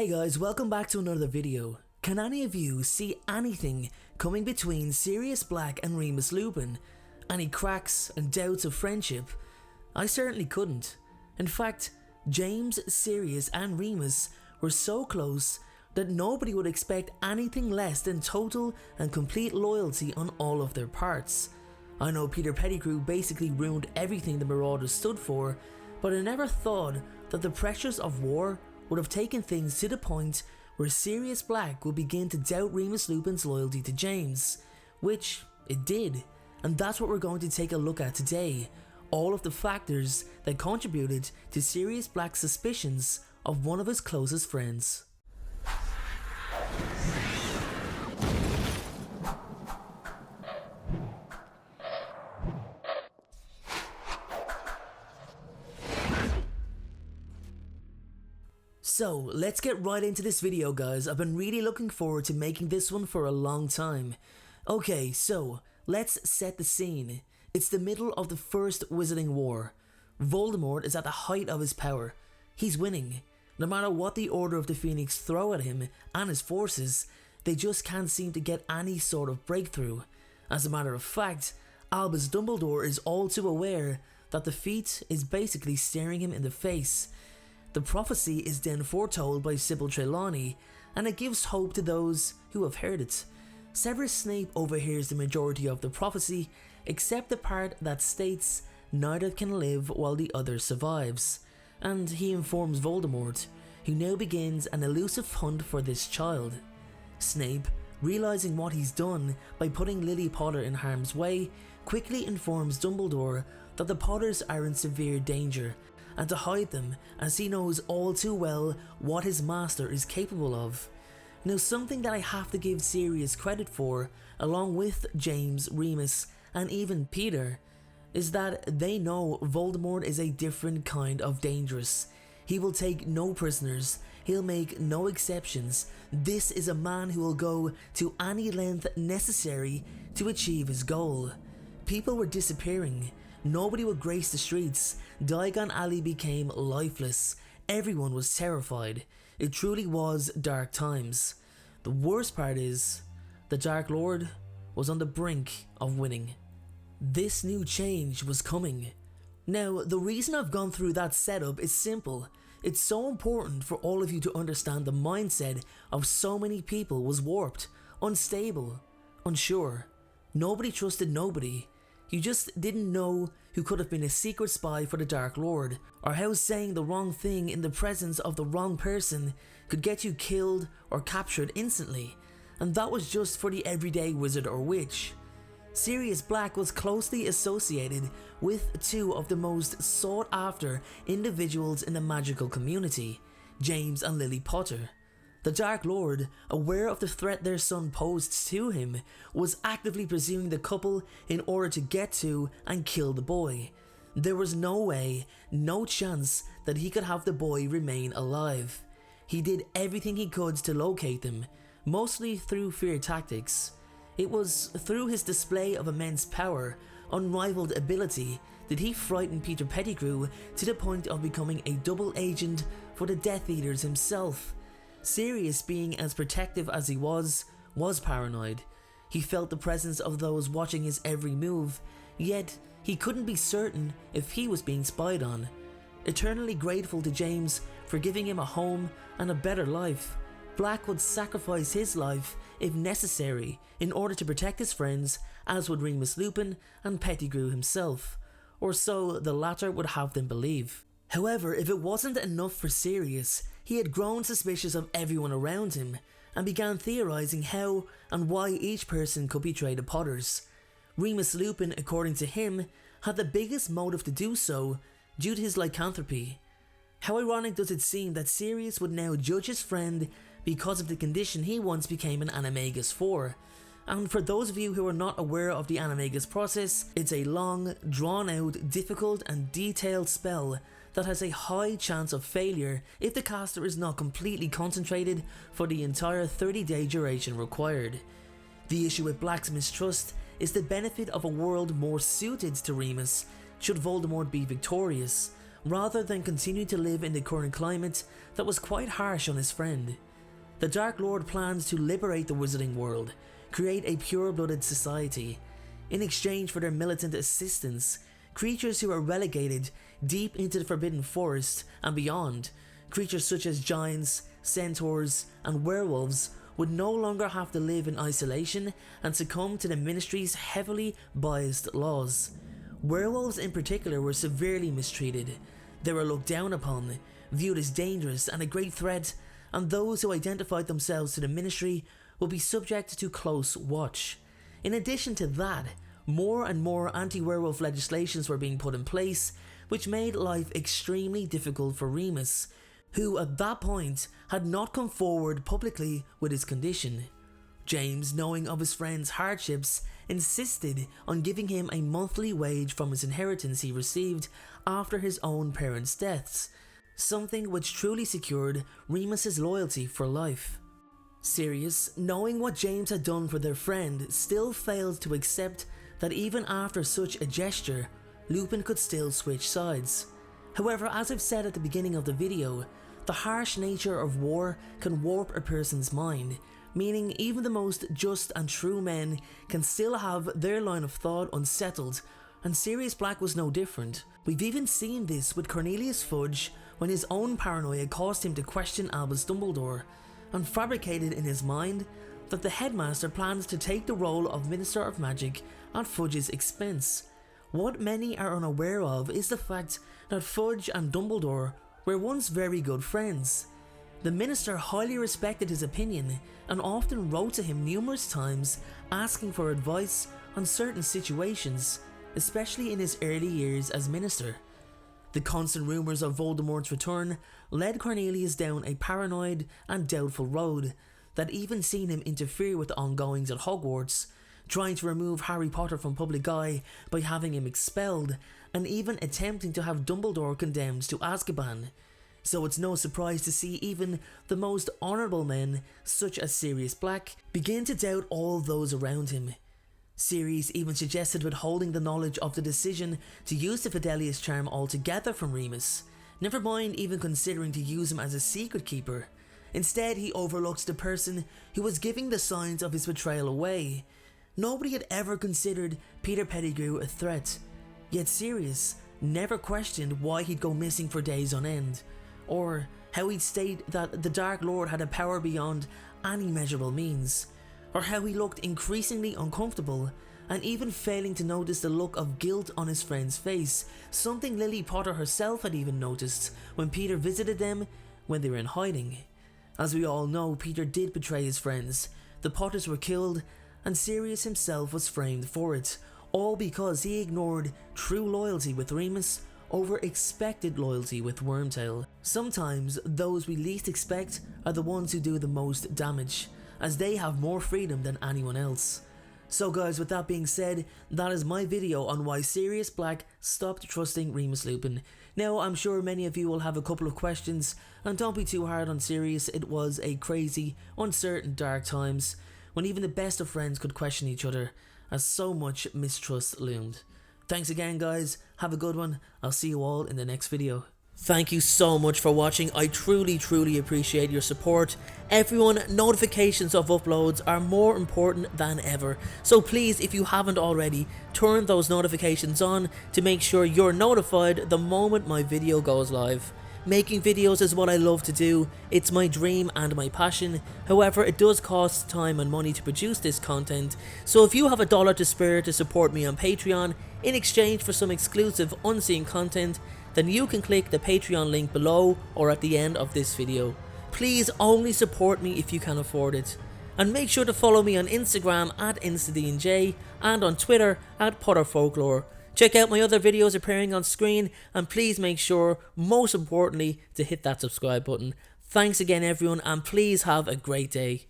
Hey guys, welcome back to another video. Can any of you see anything coming between Sirius Black and Remus Lupin? Any cracks and doubts of friendship? I certainly couldn't. In fact, James, Sirius and Remus were so close that nobody would expect anything less than total and complete loyalty on all of their parts. I know Peter Pettigrew basically ruined everything the Marauders stood for, but I never thought that the pressures of war would have taken things to the point where Sirius Black would begin to doubt Remus Lupin's loyalty to James, which it did, and that's what we're going to take a look at today. All of the factors that contributed to Sirius Black's suspicions of one of his closest friends. So, let's get right into this video guys. I've been really looking forward to making this one for a long time. Okay, so, let's set the scene. It's the middle of the First Wizarding War. Voldemort is at the height of his power. He's winning. No matter what the Order of the Phoenix throw at him and his forces, they just can't seem to get any sort of breakthrough. As a matter of fact, Albus Dumbledore is all too aware that defeat is basically staring him in the face. The prophecy is then foretold by Sybil Trelawney, and it gives hope to those who have heard it. Severus Snape overhears the majority of the prophecy, except the part that states neither can live while the other survives, and he informs Voldemort, who now begins an elusive hunt for this child. Snape, realizing what he's done by putting Lily Potter in harm's way, quickly informs Dumbledore that the Potters are in severe danger, and to hide them, as he knows all too well what his master is capable of. Now, something that I have to give Sirius credit for, along with James, Remus and even Peter, is that they know Voldemort is a different kind of dangerous. He will take no prisoners, he'll make no exceptions. This is a man who will go to any length necessary to achieve his goal. People were disappearing. Nobody would grace the streets. Diagon Alley became lifeless. Everyone was terrified. It truly was dark times. The worst part is, the Dark Lord was on the brink of winning. This new change was coming. Now, the reason I've gone through that setup is simple. It's so important for all of you to understand the mindset of so many people was warped, unstable, unsure. Nobody trusted nobody. You just didn't know who could have been a secret spy for the Dark Lord, or how saying the wrong thing in the presence of the wrong person could get you killed or captured instantly, and that was just for the everyday wizard or witch. Sirius Black was closely associated with two of the most sought after individuals in the magical community, James and Lily Potter. The Dark Lord, aware of the threat their son posed to him, was actively pursuing the couple in order to get to and kill the boy. There was no way, no chance that he could have the boy remain alive. He did everything he could to locate them, mostly through fear tactics. It was through his display of immense power, unrivaled ability, that he frightened Peter Pettigrew to the point of becoming a double agent for the Death Eaters himself. Sirius, being as protective as he was paranoid. He felt the presence of those watching his every move, yet he couldn't be certain if he was being spied on. Eternally grateful to James for giving him a home and a better life, Black would sacrifice his life if necessary in order to protect his friends, as would Remus Lupin and Pettigrew himself, or so the latter would have them believe. However, if it wasn't enough for Sirius, he had grown suspicious of everyone around him, and began theorizing how and why each person could betray the Potters. Remus Lupin, according to him, had the biggest motive to do so due to his lycanthropy. How ironic does it seem that Sirius would now judge his friend because of the condition he once became an animagus for. And for those of you who are not aware of the animagus process, it's a long, drawn out, difficult and detailed spell that has a high chance of failure if the caster is not completely concentrated for the entire 30-day duration required. The issue with Black's mistrust is the benefit of a world more suited to Remus should Voldemort be victorious, rather than continue to live in the current climate that was quite harsh on his friend. The Dark Lord plans to liberate the wizarding world, create a pure-blooded society. In exchange for their militant assistance, creatures who are relegated deep into the Forbidden Forest and beyond, creatures such as giants, centaurs, and werewolves would no longer have to live in isolation and succumb to the Ministry's heavily biased laws. Werewolves in particular were severely mistreated. They were looked down upon, viewed as dangerous and a great threat, and those who identified themselves to the Ministry would be subject to close watch. In addition to that, more and more anti-werewolf legislations were being put in place, which made life extremely difficult for Remus, who at that point had not come forward publicly with his condition. James, knowing of his friend's hardships, insisted on giving him a monthly wage from his inheritance he received after his own parents' deaths, something which truly secured Remus's loyalty for life. Sirius, knowing what James had done for their friend, still failed to accept that even after such a gesture, Lupin could still switch sides. However, as I've said at the beginning of the video, the harsh nature of war can warp a person's mind, meaning even the most just and true men can still have their line of thought unsettled, and Sirius Black was no different. We've even seen this with Cornelius Fudge when his own paranoia caused him to question Albus Dumbledore, and fabricated in his mind that the headmaster plans to take the role of Minister of Magic at Fudge's expense. What many are unaware of is the fact that Fudge and Dumbledore were once very good friends. The minister highly respected his opinion and often wrote to him numerous times asking for advice on certain situations, especially in his early years as minister. The constant rumours of Voldemort's return led Cornelius down a paranoid and doubtful road that even seen him interfere with the ongoings at Hogwarts, trying to remove Harry Potter from public eye by having him expelled, and even attempting to have Dumbledore condemned to Azkaban. So it's no surprise to see even the most honourable men, such as Sirius Black, begin to doubt all those around him. Sirius even suggested withholding the knowledge of the decision to use the Fidelius charm altogether from Remus, never mind even considering to use him as a secret keeper. Instead, he overlooks the person who was giving the signs of his betrayal away. Nobody had ever considered Peter Pettigrew a threat, yet Sirius never questioned why he'd go missing for days on end, or how he'd state that the Dark Lord had a power beyond any measurable means, or how he looked increasingly uncomfortable and even failing to notice the look of guilt on his friend's face, something Lily Potter herself had even noticed when Peter visited them when they were in hiding. As we all know, Peter did betray his friends, the Potters were killed, and Sirius himself was framed for it, all because he ignored true loyalty with Remus over expected loyalty with Wormtail. Sometimes those we least expect are the ones who do the most damage, as they have more freedom than anyone else. So guys, with that being said, that is my video on why Sirius Black stopped trusting Remus Lupin. Now, I'm sure many of you will have a couple of questions, and don't be too hard on Sirius. It was a crazy, uncertain, dark times, when even the best of friends could question each other, as so much mistrust loomed. Thanks again guys, have a good one, I'll see you all in the next video. Thank you so much for watching, I truly appreciate your support. Everyone, notifications of uploads are more important than ever, so please, if you haven't already, turn those notifications on to make sure you're notified the moment my video goes live. Making videos is what I love to do, it's my dream and my passion. However, it does cost time and money to produce this content, so if you have $1 to spare to support me on Patreon in exchange for some exclusive unseen content, then you can click the Patreon link below or at the end of this video. Please only support me if you can afford it. And make sure to follow me on Instagram at InstaDNJ and on Twitter at PotterFolklore. Check out my other videos appearing on screen, and please make sure, most importantly, to hit that subscribe button. Thanks again everyone, and please have a great day.